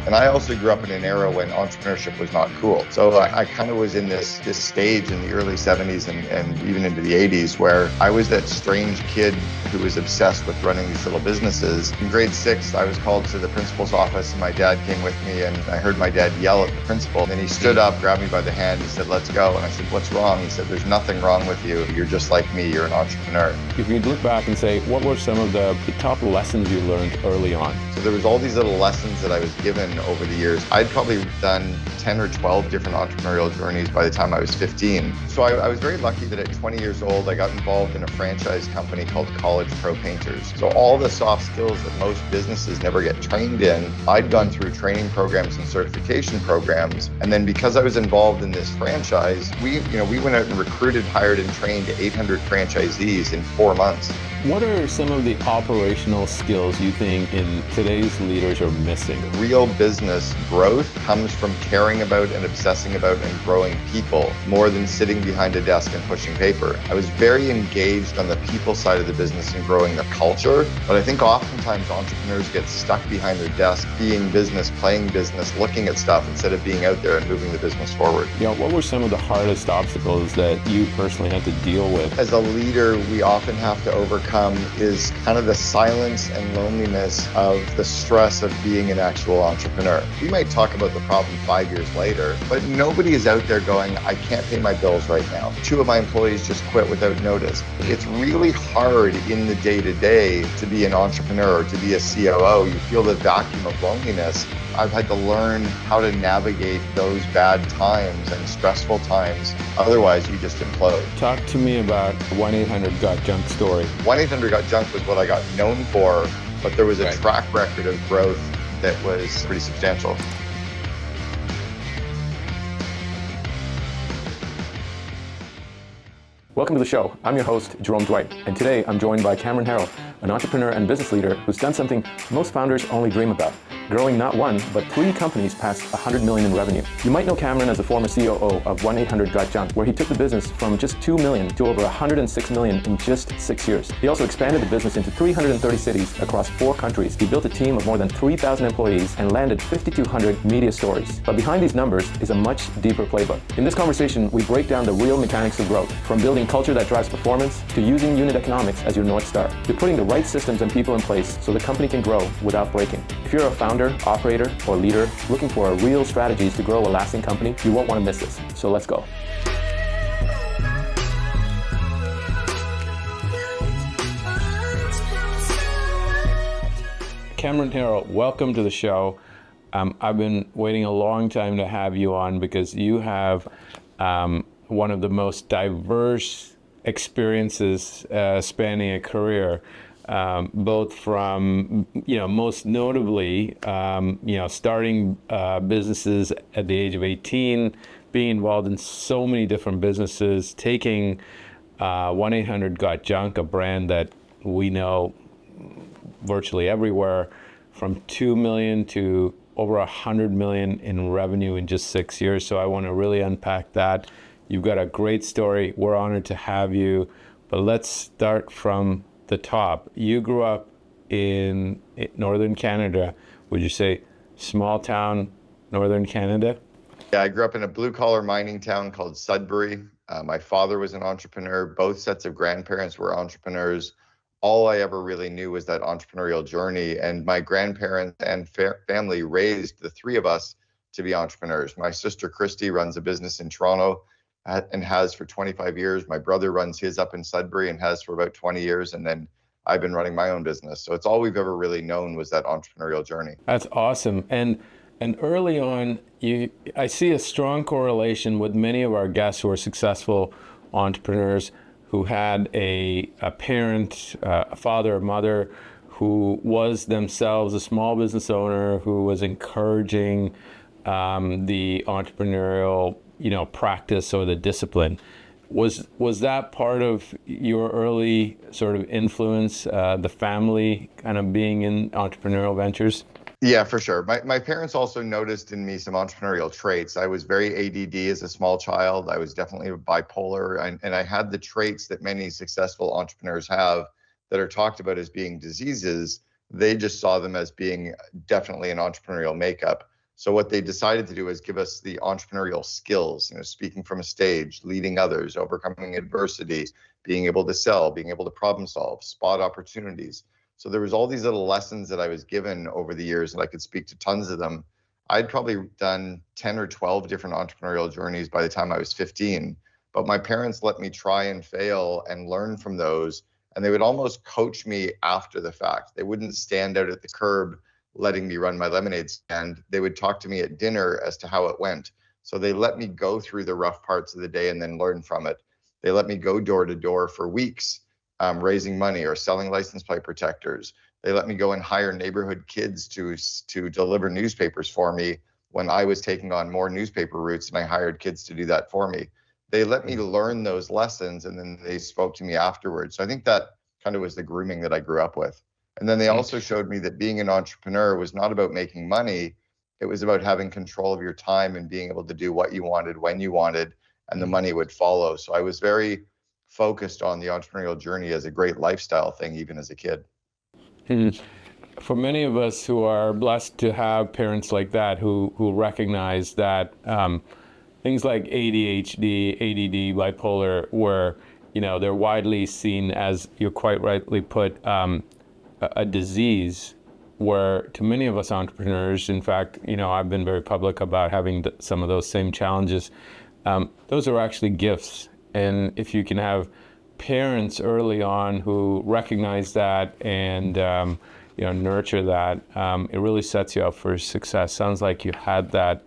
And I also grew up in an era when entrepreneurship was not cool. So I kind of was in this stage in the early 70s and even into the 80s where I was that strange kid who was obsessed with running these little businesses. In grade 6, I was called to the principal's office and my dad came with me, and I heard my dad yell at the principal. And then he stood up, grabbed me by the hand, and said, "Let's go." And I said, "What's wrong?" He said, "There's nothing wrong with you. You're just like me. You're an entrepreneur." If you look back and say, what were some of the top lessons you learned early on? So there was all these little lessons that I was given over the years. I'd probably done 10 or 12 different entrepreneurial journeys by the time I was 15. So I was very lucky that at 20 years old, I got involved in a franchise company called College Pro Painters. So all the soft skills that most businesses never get trained in, I'd gone through training programs and certification programs. And then because I was involved in this franchise, we went out and recruited, hired, and trained 800 franchisees in 4 months. What are some of the operational skills you think in today's leaders are missing? Real business growth comes from caring about and obsessing about and growing people more than sitting behind a desk and pushing paper. I was very engaged on the people side of the business and growing the culture, but I think oftentimes entrepreneurs get stuck behind their desk, being business, playing business, looking at stuff instead of being out there and moving the business forward. What were some of the hardest obstacles that you personally had to deal with? As a leader, we often have to overcome is kind of the silence and loneliness of the stress of being an actual entrepreneur. We might talk about the problem 5 years later, but nobody is out there going, "I can't pay my bills right now. 2 of my employees just quit without notice." It's really hard in the day-to-day to be an entrepreneur, to be a COO. You feel the vacuum of loneliness. I've had to learn how to navigate those bad times and stressful times. Otherwise, you just implode. Talk to me about 1-800-GOT-JUNK story. 1-800-GOT-JUNK was what I got known for, but there was a track record of growth that was pretty substantial. Welcome to the show. I'm your host, Jerome Dwight, and today I'm joined by Cameron Harrell, an entrepreneur and business leader who's done something most founders only dream about, growing not 1, but 3 companies past $100 million in revenue. You might know Cameron as the former COO of 1-800-GOT-JUNK, where he took the business from just $2 million to over $106 million in just 6 years. He also expanded the business into 330 cities across 4 countries. He built a team of more than 3,000 employees and landed 5,200 media stories. But behind these numbers is a much deeper playbook. In this conversation, we break down the real mechanics of growth, from building culture that drives performance to using unit economics as your North Star, to putting the right systems and people in place so the company can grow without breaking. If you're a founder, operator, or leader looking for real strategies to grow a lasting company, you won't want to miss this. So let's go. Cameron Harrell, welcome to the show. I've been waiting a long time to have you on because you have one of the most diverse experiences spanning a career. Both from, most notably, starting businesses at the age of 18, being involved in so many different businesses, taking 1-800-GOT-JUNK, a brand that we know virtually everywhere, from 2 million to over 100 million in revenue in just 6 years. So I want to really unpack that. You've got a great story. We're honored to have you. But let's start from the top. You grew up in northern Canada. Would you say small town northern Canada? Yeah, I grew up in a blue-collar mining town called Sudbury. My father was an entrepreneur. Both sets of grandparents were entrepreneurs. All I ever really knew was that entrepreneurial journey. And my grandparents and family raised the 3 of us to be entrepreneurs. My sister Christy runs a business in Toronto and has for 25 years. My brother runs his up in Sudbury and has for about 20 years. And then I've been running my own business. So it's all we've ever really known was that entrepreneurial journey. That's awesome. And early on, I see a strong correlation with many of our guests who are successful entrepreneurs who had a parent, a father or mother who was themselves a small business owner who was encouraging the entrepreneurial practice or the discipline. Was that part of your early sort of influence, the family kind of being in entrepreneurial ventures? Yeah, for sure. My parents also noticed in me some entrepreneurial traits. I was very ADD as a small child. I was definitely bipolar, and I had the traits that many successful entrepreneurs have that are talked about as being diseases. They just saw them as being definitely an entrepreneurial makeup. So what they decided to do is give us the entrepreneurial skills, speaking from a stage, leading others, overcoming adversity, being able to sell, being able to problem solve, spot opportunities. So there was all these little lessons that I was given over the years, and I could speak to tons of them. I'd probably done 10 or 12 different entrepreneurial journeys by the time I was 15, but my parents let me try and fail and learn from those. And they would almost coach me after the fact. They wouldn't stand out at the curb letting me run my lemonade stand. They would talk to me at dinner as to how it went. So they let me go through the rough parts of the day and then learn from it. They let me go door to door for weeks, raising money or selling license plate protectors. They let me go and hire neighborhood kids to deliver newspapers for me when I was taking on more newspaper routes, and I hired kids to do that for me. They let me learn those lessons, and then they spoke to me afterwards. So I think that kind of was the grooming that I grew up with. And then they also showed me that being an entrepreneur was not about making money. It was about having control of your time and being able to do what you wanted, when you wanted, and the money would follow. So I was very focused on the entrepreneurial journey as a great lifestyle thing, even as a kid. For many of us who are blessed to have parents like that, who recognize that things like ADHD, ADD, bipolar, where they're widely seen as, you quite rightly put, a disease, where to many of us entrepreneurs, in fact, I've been very public about having some of those same challenges. Those are actually gifts. And if you can have parents early on who recognize that and nurture that, it really sets you up for success. Sounds like you had that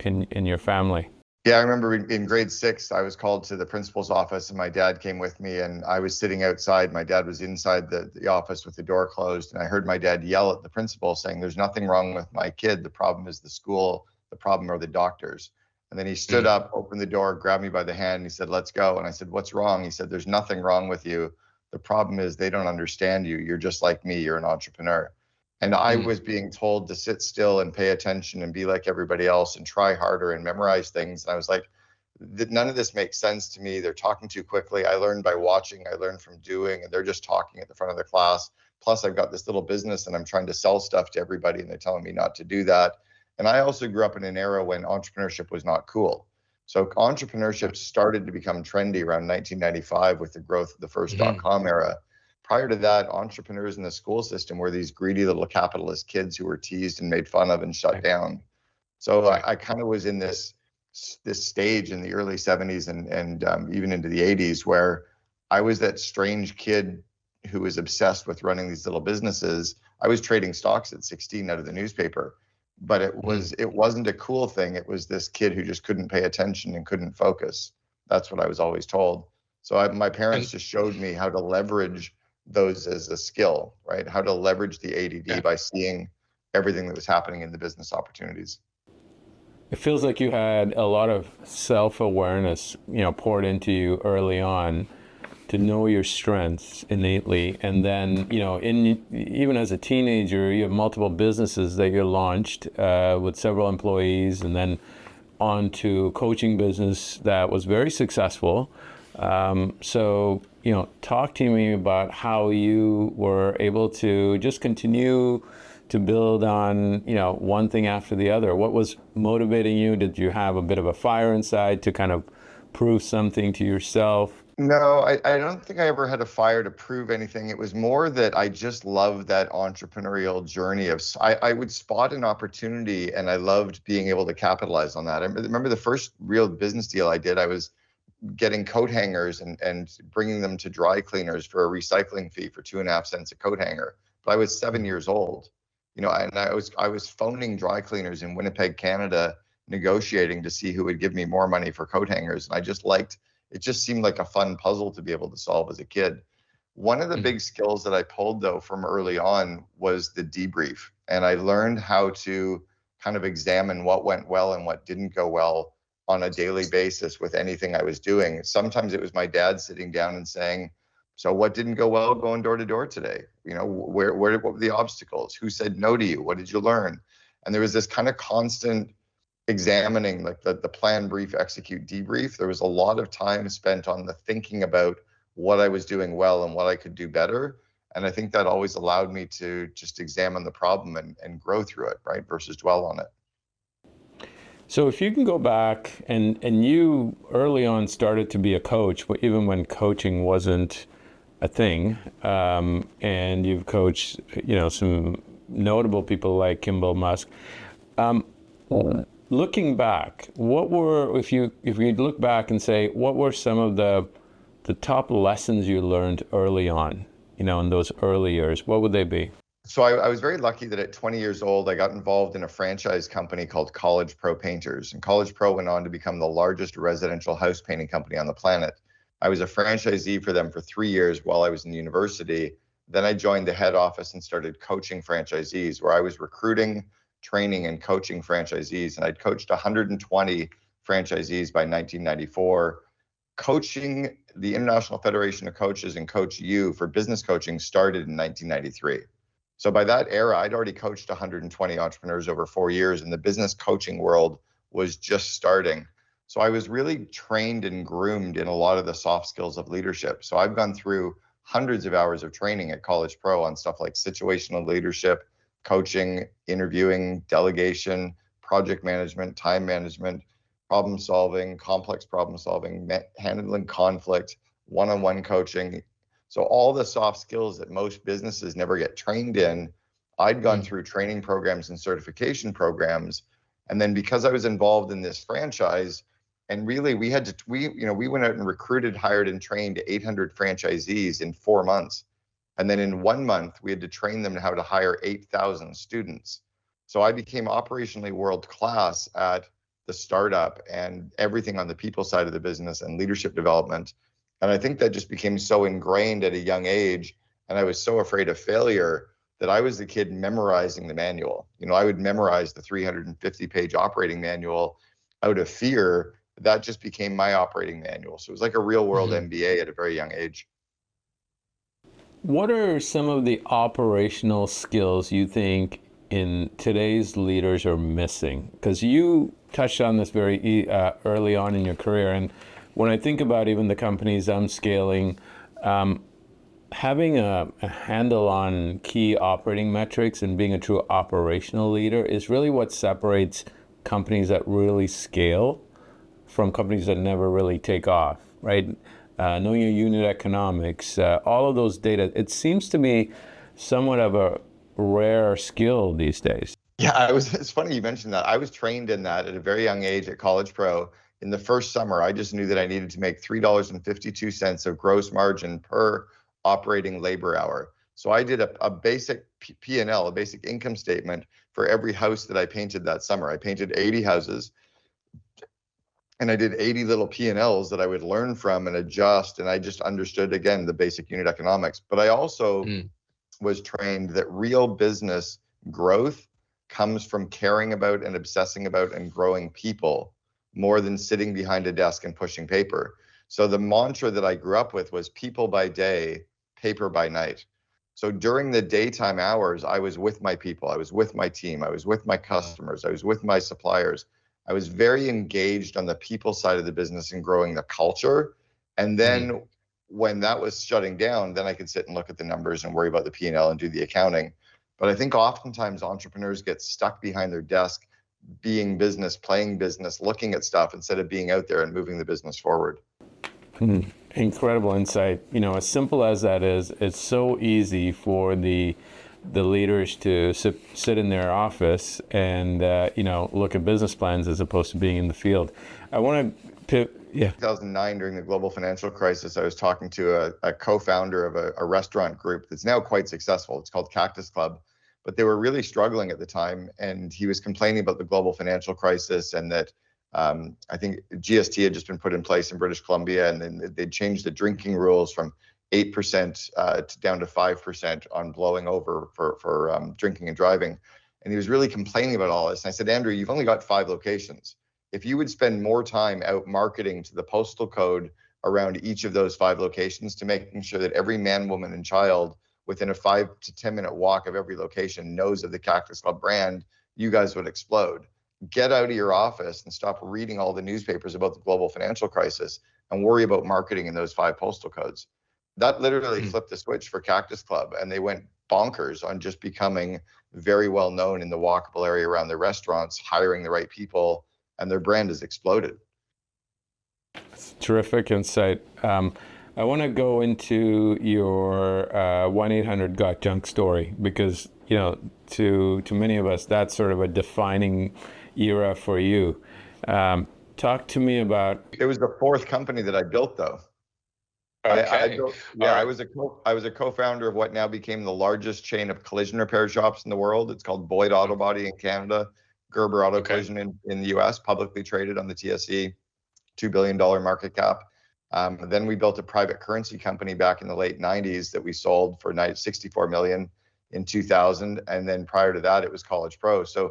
in your family. Yeah, I remember in grade 6, I was called to the principal's office and my dad came with me, and I was sitting outside. My dad was inside the office with the door closed, and I heard my dad yell at the principal saying, "There's nothing wrong with my kid. The problem is the school. The problem are the doctors." And then he stood up, opened the door, grabbed me by the hand, and he said, "Let's go." And I said, "What's wrong?" He said, "There's nothing wrong with you. The problem is they don't understand you. You're just like me. You're an entrepreneur." And I was being told to sit still and pay attention and be like everybody else and try harder and memorize things. And I was like, none of this makes sense to me. They're talking too quickly. I learned by watching. I learned from doing, and they're just talking at the front of the class. Plus, I've got this little business and I'm trying to sell stuff to everybody, and they're telling me not to do that. And I also grew up in an era when entrepreneurship was not cool. So entrepreneurship started to become trendy around 1995 with the growth of the first dot-com era. Prior to that, entrepreneurs in the school system were these greedy little capitalist kids who were teased and made fun of and shut down. So I kind of was in this stage in the early 70s and even into the 80s where I was that strange kid who was obsessed with running these little businesses. I was trading stocks at 16 out of the newspaper, but it wasn't a cool thing. It was this kid who just couldn't pay attention and couldn't focus. That's what I was always told. So my parents just showed me how to leverage those as a skill, right? How to leverage the ADD by seeing everything that was happening in the business opportunities. It feels like you had a lot of self-awareness, poured into you early on to know your strengths innately. And then, even as a teenager, you have multiple businesses that you launched with several employees, and then on to coaching business that was very successful. So, talk to me about how you were able to just continue to build on, one thing after the other. What was motivating you? Did you have a bit of a fire inside to kind of prove something to yourself? No, I don't think I ever had a fire to prove anything. It was more that I just loved that entrepreneurial journey of, I would spot an opportunity and I loved being able to capitalize on that. I remember the first real business deal I did, I was getting coat hangers and bringing them to dry cleaners for a recycling fee for 2.5 cents a coat hanger. But I was 7 years old, and I was phoning dry cleaners in Winnipeg, Canada, negotiating to see who would give me more money for coat hangers. And it just seemed like a fun puzzle to be able to solve as a kid. One of the big skills that I pulled though from early on was the debrief. And I learned how to kind of examine what went well and what didn't go well on a daily basis with anything I was doing. Sometimes it was my dad sitting down and saying, "So what didn't go well going door to door today? What were the obstacles? Who said no to you? What did you learn?" And there was this kind of constant examining, like the plan, brief, execute, debrief. There was a lot of time spent on the thinking about what I was doing well and what I could do better. And I think that always allowed me to just examine the problem and grow through it, right? Versus dwell on it. So if you can go back and you early on started to be a coach, even when coaching wasn't a thing, and you've coached, some notable people like Kimball Musk. Looking back, if you look back and say, what were some of the top lessons you learned early on, in those early years? What would they be? So I was very lucky that at 20 years old, I got involved in a franchise company called College Pro Painters. And College Pro went on to become the largest residential house painting company on the planet. I was a franchisee for them for 3 years while I was in university. Then I joined the head office and started coaching franchisees, where I was recruiting, training, and coaching franchisees. And I'd coached 120 franchisees by 1994. Coaching the International Federation of Coaches and Coach U for business coaching started in 1993. So by that era, I'd already coached 120 entrepreneurs over 4 years, and the business coaching world was just starting. So I was really trained and groomed in a lot of the soft skills of leadership. So I've gone through hundreds of hours of training at College Pro on stuff like situational leadership, coaching, interviewing, delegation, project management, time management, problem solving, complex problem solving, handling conflict, one-on-one coaching. So all the soft skills that most businesses never get trained in, I'd gone through training programs and certification programs. And then because I was involved in this franchise, and really we went out and recruited, hired, and trained 800 franchisees in 4 months. And then in 1 month, we had to train them how to hire 8,000 students. So I became operationally world-class at the startup and everything on the people side of the business and leadership development. And I think that just became so ingrained at a young age. And I was so afraid of failure that I was the kid memorizing the manual. I would memorize the 350-page operating manual out of fear. That just became my operating manual. So it was like a real world MBA at a very young age. What are some of the operational skills you think in today's leaders are missing? Because you touched on this very early on in your career. And when I think about even the companies I'm scaling, having a handle on key operating metrics and being a true operational leader is really what separates companies that really scale from companies that never really take off, right? Knowing your unit economics, all of those data, it seems to me somewhat of a rare skill these days. Yeah, it's funny you mentioned that. I was trained in that at a very young age at College Pro. In the first summer, I just knew that I needed to make $3.52 of gross margin per operating labor hour. So I did a basic P&L, a basic income statement for every house that I painted that summer. I painted 80 houses, and I did 80 little P&Ls that I would learn from and adjust. And I just understood, again, the basic unit economics. But I also was trained that real business growth comes from caring about and obsessing about and growing people more than sitting behind a desk and pushing paper. So the mantra that I grew up with was people by day, paper by night. So during the daytime hours, I was with my people. I was with my team. I was with my customers. I was with my suppliers. I was very engaged on the people side of the business and growing the culture. And then when that was shutting down, then I could sit and look at the numbers and worry about the P&L and do the accounting. But I think oftentimes entrepreneurs get stuck behind their desk, being business, playing business, looking at stuff instead of being out there and moving the business forward. Incredible insight. As simple as that is, it's so easy for the leaders to sit in their office and look at business plans as opposed to being in the field. I want to 2009, during the global financial crisis, I was talking to a co-founder of a restaurant group that's now quite successful. It's called Cactus Club, but they were really struggling at the time. And he was complaining about the global financial crisis and that I think GST had just been put in place in British Columbia, and then they changed the drinking rules from 8% down to 5% on blowing over for drinking and driving. And he was really complaining about all this. And I said, Andrew, you've only got 5 locations. If you would spend more time out marketing to the postal code around each of those 5 locations to making sure that every man, woman, and child within a 5 to 10 minute walk of every location knows of the Cactus Club brand, you guys would explode. Get out of your office and stop reading all the newspapers about the global financial crisis and worry about marketing in those 5 postal codes. That literally flipped the switch for Cactus Club, and they went bonkers on just becoming very well known in the walkable area around the restaurants, hiring the right people, and their brand has exploded. Terrific insight. I want to go into your 1-800-GOT-JUNK story because, to many of us, that's sort of a defining era for you. Talk to me about. It was the fourth company that I built, though. Okay. I was a co-founder of what now became the largest chain of collision repair shops in the world. It's called Boyd Auto Body in Canada, Gerber Auto Collision in the US, publicly traded on the TSE, $2 billion market cap. Then we built a private currency company back in the late 90s that we sold for $64 million in 2000. And then prior to that, it was College Pro. So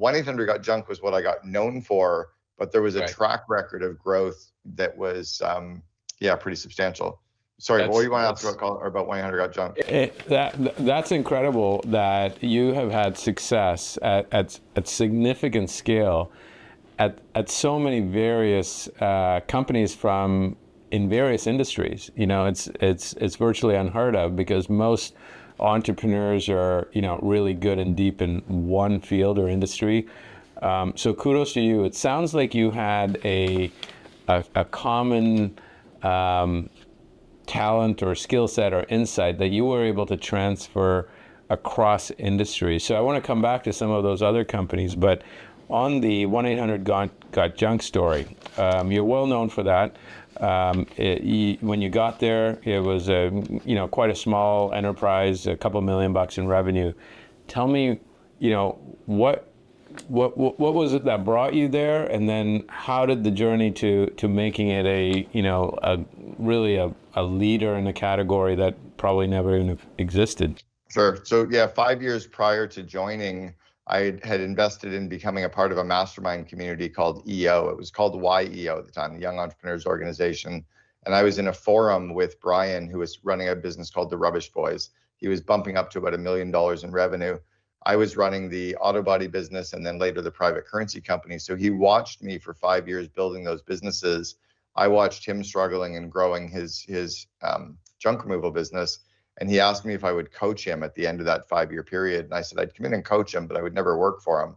1-800-GOT-JUNK was what I got known for, but there was a track record of growth that was, pretty substantial. Sorry, what do you want to ask about 1-800-GOT-JUNK? That's incredible that you have had success at significant scale at so many various companies in various industries. It's virtually unheard of because most entrepreneurs are really good and deep in one field or industry. So kudos to you. It sounds like you had a common talent or skill set or insight that you were able to transfer across industries. So I want to come back to some of those other companies, but on the 1-800-GOT-JUNK story, you're well known for that. When you got there, it was quite a small enterprise, a couple $1 million in revenue. Tell me, what was it that brought you there, and then how did the journey to making it really a leader in a category that probably never even existed? Sure. So 5 years prior to joining, I had invested in becoming a part of a mastermind community called EO. It was called YEO at the time, the Young Entrepreneurs Organization. And I was in a forum with Brian, who was running a business called the Rubbish Boys. He was bumping up to about $1 million in revenue. I was running the auto body business and then later the private currency company. So he watched me for 5 years building those businesses. I watched him struggling and growing his junk removal business. And he asked me if I would coach him at the end of that 5-year period. And I said I'd come in and coach him, but I would never work for him.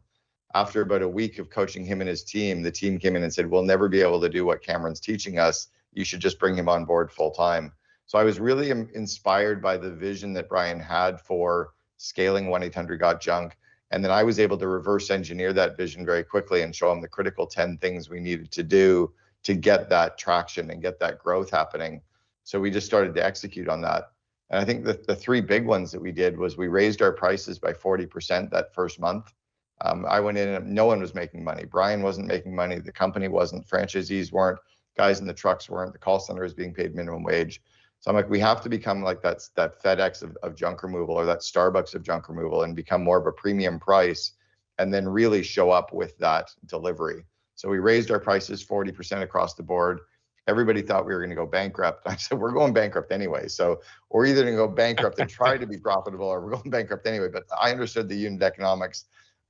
After about a week of coaching him and his team, the team came in and said, we'll never be able to do what Cameron's teaching us. You should just bring him on board full time. So I was really inspired by the vision that Brian had for scaling 1-800-GOT-JUNK. And then I was able to reverse engineer that vision very quickly and show him the critical 10 things we needed to do to get that traction and get that growth happening. So we just started to execute on that. And I think that the three big ones that we did was we raised our prices by 40% that first month. I went in and no one was making money. Brian wasn't making money. The company wasn't. Franchisees weren't. Guys in the trucks weren't. The call center was being paid minimum wage. So I'm like, we have to become like that FedEx of junk removal or that Starbucks of junk removal and become more of a premium price and then really show up with that delivery. So we raised our prices 40% across the board. Everybody thought we were going to go bankrupt. I said, we're going bankrupt anyway. So we're either going to go bankrupt and try to be profitable or we're going bankrupt anyway. But I understood the unit economics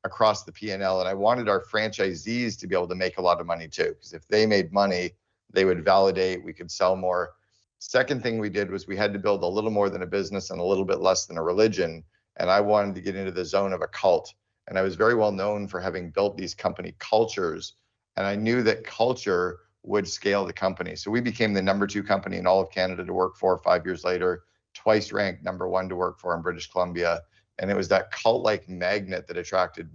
across the P&L. And I wanted our franchisees to be able to make a lot of money too, because if they made money, they would validate, we could sell more. Second thing we did was we had to build a little more than a business and a little bit less than a religion. And I wanted to get into the zone of a cult. And I was very well known for having built these company cultures. And I knew that culture would scale the company. So we became the number 2 company in all of Canada to work for 5 years later, twice ranked number 1 to work for in British Columbia. And it was that cult-like magnet that attracted,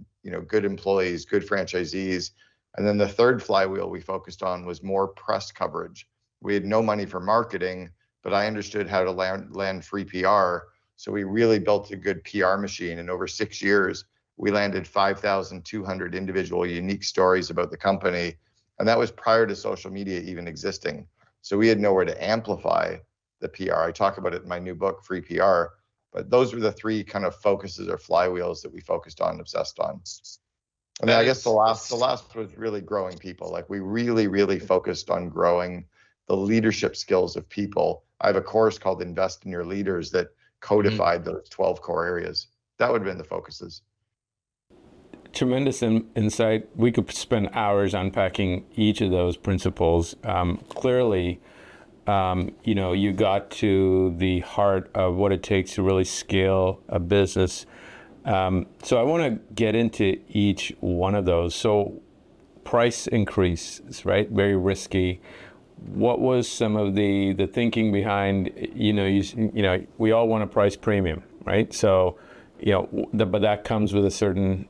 good employees, good franchisees. And then the third flywheel we focused on was more press coverage. We had no money for marketing, but I understood how to land free PR. So we really built a good PR machine. And over 6 years, we landed 5,200 individual unique stories about the company. And that was prior to social media even existing. So we had nowhere to amplify the PR. I talk about it in my new book, Free PR. But those were the three kind of focuses or flywheels that we focused on and obsessed on. And then I guess the last was really growing people. Like we really, really focused on growing the leadership skills of people. I have a course called Invest in Your Leaders that codified those 12 core areas. That would have been the focuses. Tremendous insight. We could spend hours unpacking each of those principles. Clearly, you got to the heart of what it takes to really scale a business. So I want to get into each one of those. So price increases, right? Very risky. What was some of the thinking behind, we all want a price premium, right? So, but that comes with a certain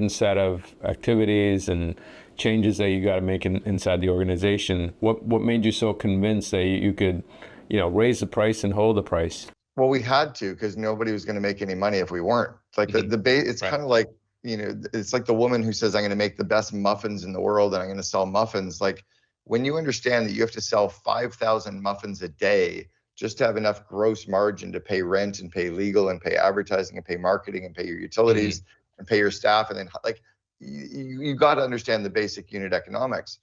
set of activities and changes that you got to make inside the organization. What made you so convinced that you could, raise the price and hold the price? Well, we had to, because nobody was going to make any money if we weren't. It's like it's Right. kind of like, it's like the woman who says, I'm going to make the best muffins in the world and I'm going to sell muffins. Like, when you understand that you have to sell 5,000 muffins a day just to have enough gross margin to pay rent and pay legal and pay advertising and pay marketing and pay your utilities and pay your staff, and then like you got to understand the basic unit economics.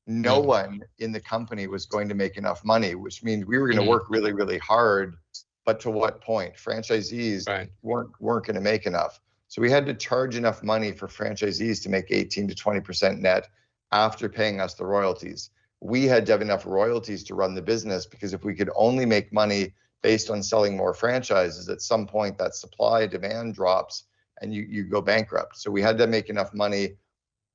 No one in the company was going to make enough money, which means we were going to work really, really hard. But to what point? Franchisees Right. weren't going to make enough. So we had to charge enough money for franchisees to make 18 to 20% net after paying us the royalties. We had to have enough royalties to run the business, because if we could only make money based on selling more franchises, at some point that supply demand drops and you go bankrupt. So we had to make enough money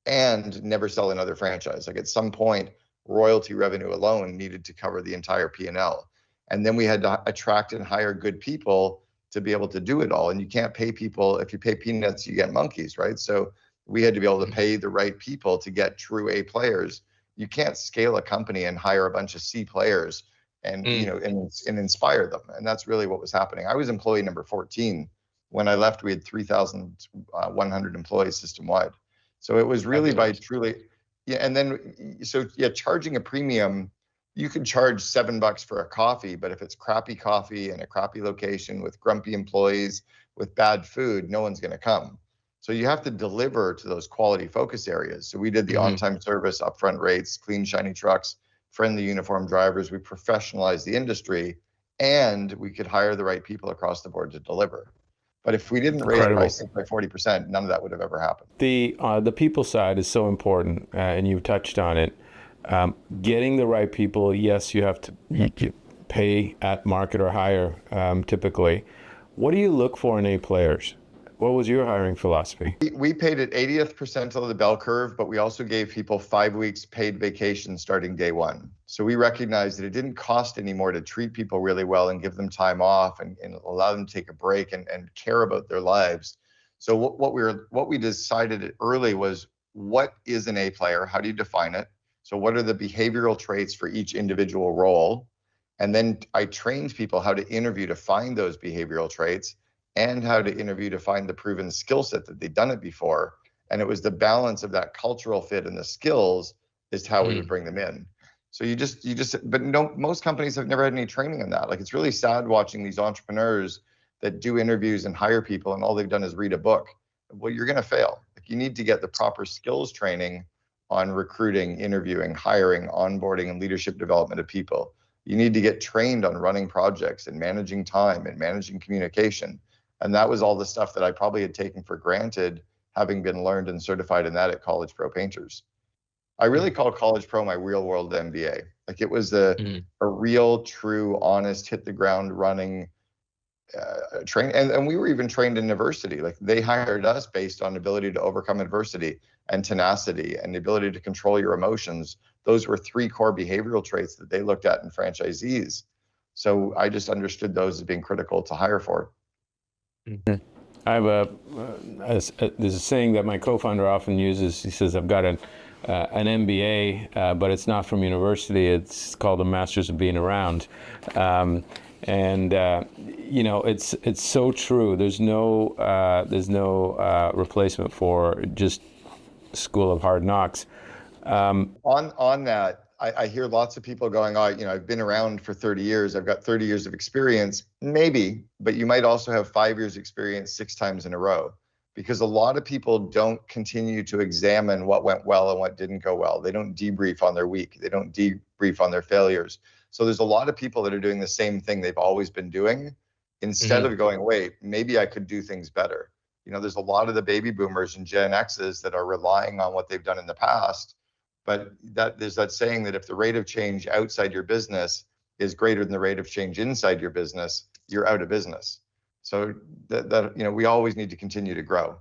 and never sell another franchise. Like, at some point, royalty revenue alone needed to cover the entire P&L. And then we had to attract and hire good people to be able to do it all. And you can't pay people, if you pay peanuts, you get monkeys, right? So we had to be able to pay the right people to get true A players. You can't scale a company and hire a bunch of C players and and inspire them. And that's really what was happening. I was employee number 14. When I left, we had 3,100 employees system-wide. So it was really by truly, and then, charging a premium, you could charge $7 for a coffee, but if it's crappy coffee in a crappy location with grumpy employees with bad food, no one's going to come. So you have to deliver to those quality focus areas. So we did the on-time service, upfront rates, clean, shiny trucks, friendly uniform drivers. We professionalized the industry, and we could hire the right people across the board to deliver. But if we didn't raise prices by 40%, none of that would have ever happened. The people side is so important, and you touched on it. Getting the right people, yes, you have to pay at market or higher, typically. What do you look for in A players? What was your hiring philosophy? We paid at 80th percentile of the bell curve, but we also gave people 5 weeks paid vacation starting day one. So we recognized that it didn't cost any more to treat people really well and give them time off and allow them to take a break and care about their lives. So what we decided early was, what is an A player? How do you define it? So what are the behavioral traits for each individual role? And then I trained people how to interview to find those behavioral traits, and how to interview to find the proven skill set that they'd done it before. And it was the balance of that cultural fit and the skills is how we would bring them in. So but no, most companies have never had any training in that. Like, it's really sad watching these entrepreneurs that do interviews and hire people, and all they've done is read a book. Well, you're going to fail. Like, you need to get the proper skills training on recruiting, interviewing, hiring, onboarding, and leadership development of people. You need to get trained on running projects and managing time and managing communication. And that was all the stuff that I probably had taken for granted, having been learned and certified in that at College Pro Painters. I really call College Pro my real world MBA. Like, it was a real, true, honest, hit the ground running train. And we were even trained in university. Like, they hired us based on ability to overcome adversity and tenacity and the ability to control your emotions. Those were 3 core behavioral traits that they looked at in franchisees. So I just understood those as being critical to hire for. I have there's a saying that my co-founder often uses. He says, I've got an MBA, but it's not from university. It's called the Masters of Being Around. It's so true. There's no replacement for just School of Hard Knocks. On that, I hear lots of people going, I've been around for 30 years. I've got 30 years of experience. Maybe, but you might also have 5 years experience 6 times in a row, because a lot of people don't continue to examine what went well and what didn't go well. They don't debrief on their week. They don't debrief on their failures. So there's a lot of people that are doing the same thing they've always been doing, instead of going, wait, maybe I could do things better. There's a lot of the baby boomers and Gen X's that are relying on what they've done in the past. But there's that saying that if the rate of change outside your business is greater than the rate of change inside your business, you're out of business. So that we always need to continue to grow.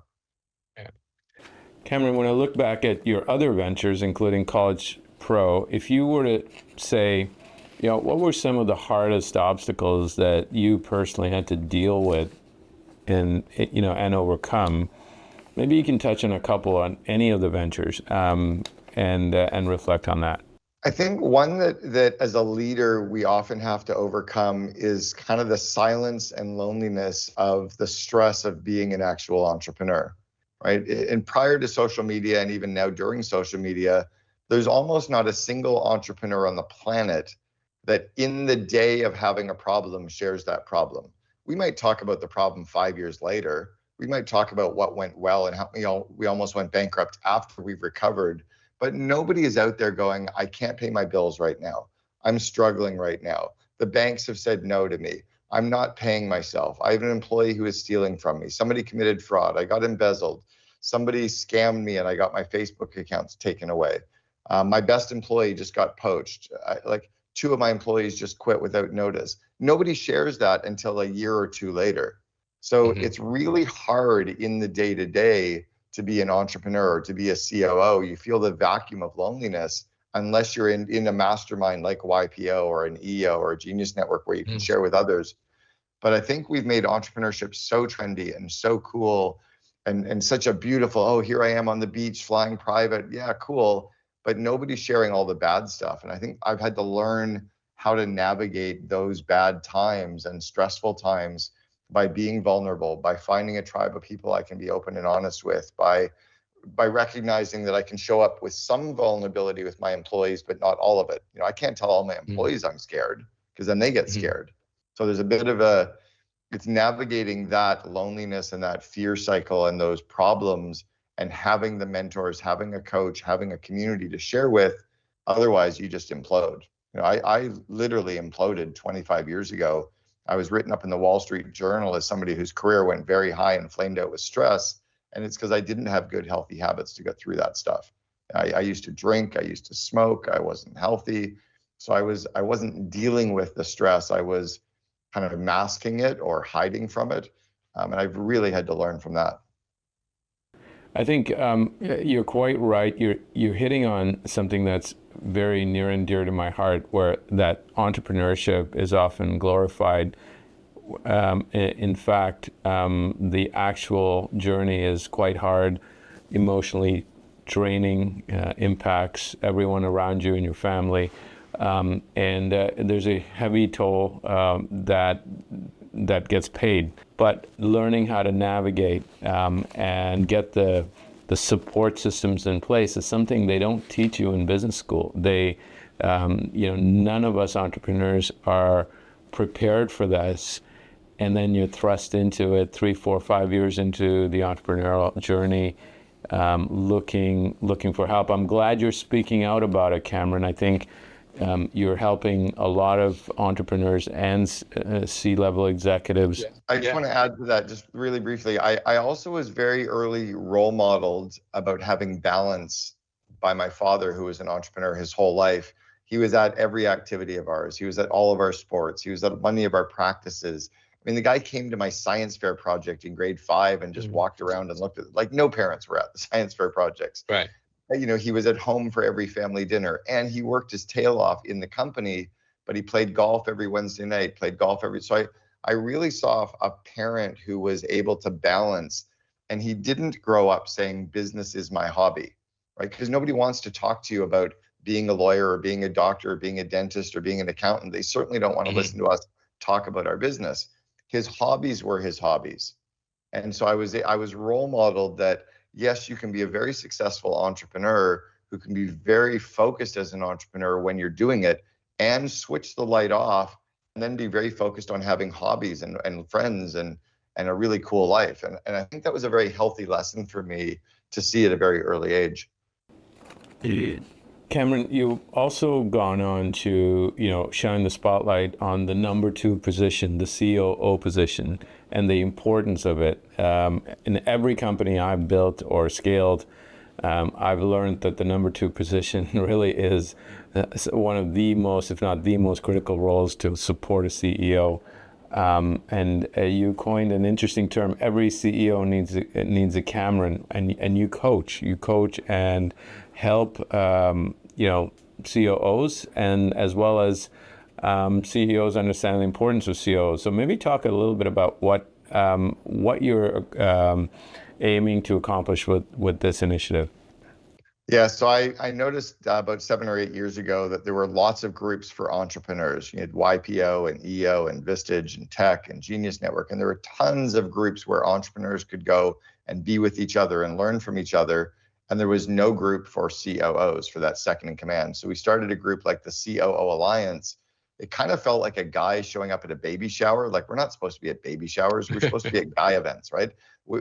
Cameron, when I look back at your other ventures, including College Pro, if you were to say, what were some of the hardest obstacles that you personally had to deal with and overcome? Maybe you can touch on a couple on any of the ventures and reflect on that. I think one that as a leader we often have to overcome is kind of the silence and loneliness of the stress of being an actual entrepreneur, right? And prior to social media, and even now during social media, there's almost not a single entrepreneur on the planet that in the day of having a problem shares that problem. We might talk about the problem 5 years later. We might talk about what went well and how we almost went bankrupt after we've recovered. But nobody is out there going, I can't pay my bills right now. I'm struggling right now. The banks have said no to me. I'm not paying myself. I have an employee who is stealing from me. Somebody committed fraud. I got embezzled. Somebody scammed me and I got my Facebook accounts taken away. My best employee just got poached. Two of my employees just quit without notice. Nobody shares that until a year or two later. So it's really hard in the day-to-day to be an entrepreneur, to be a COO. You feel the vacuum of loneliness unless you're in a mastermind like YPO or an EO or a Genius Network where you can share with others. But I think we've made entrepreneurship so trendy and so cool and such a beautiful, here I am on the beach flying private. Yeah, cool. But nobody's sharing all the bad stuff. And I think I've had to learn how to navigate those bad times and stressful times by being vulnerable, by finding a tribe of people I can be open and honest with, by recognizing that I can show up with some vulnerability with my employees, but not all of it. I can't tell all my employees I'm scared because then they get scared. So there's a bit of it's navigating that loneliness and that fear cycle and those problems and having the mentors, having a coach, having a community to share with. Otherwise, you just implode. I literally imploded 25 years ago. I was written up in the Wall Street Journal as somebody whose career went very high and flamed out with stress. And it's because I didn't have good, healthy habits to get through that stuff. I used to drink, I used to smoke, I wasn't healthy. So I wasn't dealing with the stress. I was kind of masking it or hiding from it. And I've really had to learn from that. I think you're quite right. You're hitting on something that's very near and dear to my heart, where that entrepreneurship is often glorified. In fact, the actual journey is quite hard, emotionally draining, impacts everyone around you and your family, and there's a heavy toll that gets paid. But learning how to navigate and get the support systems in place is something they don't teach you in business school. None of us entrepreneurs are prepared for this, and then you're thrust into it 3, 4, 5 years into the entrepreneurial journey, looking for help. I'm glad you're speaking out about it, Cameron. I think you're helping a lot of entrepreneurs and C-level executives. I just want to add to that just really briefly. I also was very early role modeled about having balance by my father, who was an entrepreneur his whole life. He was at every activity of ours. He was at all of our sports. He was at many of our practices. I mean, the guy came to my science fair project in grade 5 and just walked around and looked at it. Like no parents were at the science fair projects. Right. He was at home for every family dinner, and he worked his tail off in the company, but he played golf every Wednesday night, so I really saw a parent who was able to balance, and he didn't grow up saying business is my hobby, right? Because nobody wants to talk to you about being a lawyer or being a doctor or being a dentist or being an accountant. They certainly don't want to listen to us talk about our business. His hobbies were his hobbies. And so I was role modeled that yes, you can be a very successful entrepreneur who can be very focused as an entrepreneur when you're doing it and switch the light off and then be very focused on having hobbies and friends and a really cool life. And I think that was a very healthy lesson for me to see at a very early age. Cameron, you've also gone on to, shine the spotlight on the number 2 position, the COO position, and the importance of it. In every company I've built or scaled, I've learned that the number 2 position really is one of the most, if not the most critical roles to support a CEO. And you coined an interesting term. Every CEO needs a Cameron, and you coach and help COOs, and as well as CEOs understand the importance of COOs. So maybe talk a little bit about what you're aiming to accomplish with this initiative. Yeah, so I noticed about 7 or 8 years ago that there were lots of groups for entrepreneurs. You had YPO and EO and Vistage and Tech and Genius Network, and there were tons of groups where entrepreneurs could go and be with each other and learn from each other. And there was no group for COOs, for that second in command. So we started a group like the COO Alliance. It kind of felt like a guy showing up at a baby shower. Like, we're not supposed to be at baby showers. We're supposed to be at guy events, right?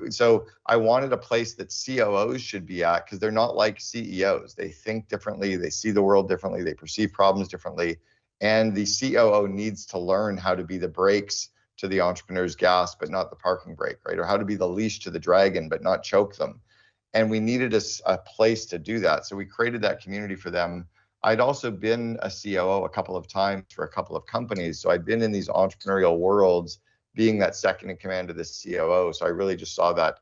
So I wanted a place that COOs should be at, because they're not like CEOs. They think differently. They see the world differently. They perceive problems differently. And the COO needs to learn how to be the brakes to the entrepreneur's gas, but not the parking brake, right? Or how to be the leash to the dragon, but not choke them. And we needed a place to do that. So we created that community for them. I'd also been a COO a couple of times for a couple of companies. So I'd been in these entrepreneurial worlds, being that second in command of the COO. So I really just saw that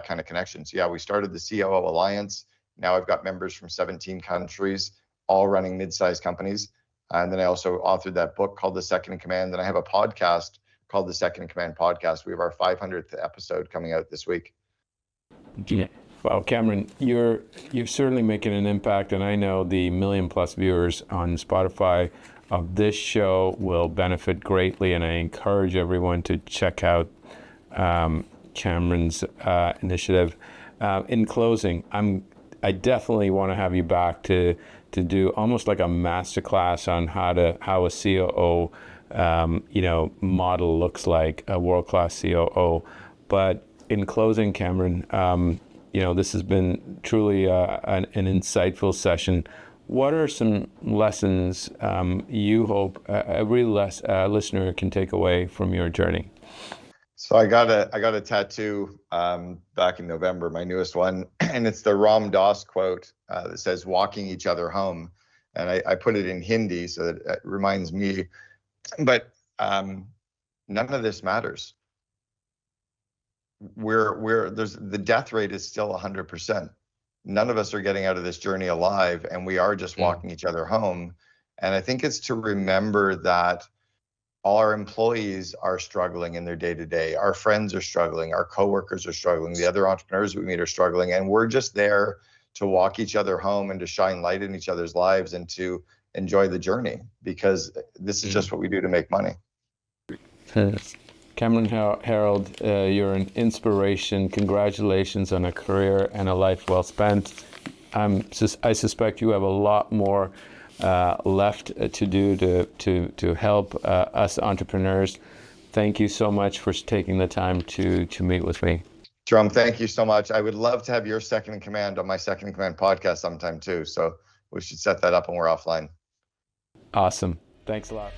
kind of connection. So yeah, we started the COO Alliance. Now I've got members from 17 countries, all running mid-sized companies. And then I also authored that book called The Second in Command. And I have a podcast called The Second in Command Podcast. We have our 500th episode coming out this week. Yeah. Well, Cameron, you're certainly making an impact, and I know the 1 million+ viewers on Spotify of this show will benefit greatly, and I encourage everyone to check out Cameron's initiative. In closing, I definitely want to have you back to do almost like a masterclass on how a COO model looks like, a world-class COO. But in closing, Cameron, this has been truly an insightful session. What are some lessons you hope every listener can take away from your journey? So I got a tattoo back in November, my newest one, and it's the Ram Dass quote that says "walking each other home," and I put it in Hindi so that it reminds me. But none of this matters. The death rate is still 100%. None of us are getting out of this journey alive, and we are just walking each other home. And I think it's to remember that all our employees are struggling in their day-to-day. Our friends are struggling. Our coworkers are struggling. The other entrepreneurs we meet are struggling. And we're just there to walk each other home and to shine light in each other's lives and to enjoy the journey, because this is just what we do to make money. Cameron Herold, you're an inspiration. Congratulations on a career and a life well spent. I suspect you have a lot more left to do to help us entrepreneurs. Thank you so much for taking the time to meet with me. Jerome, thank you so much. I would love to have your second in command on my Second in Command podcast sometime too. So we should set that up when we're offline. Awesome. Thanks a lot.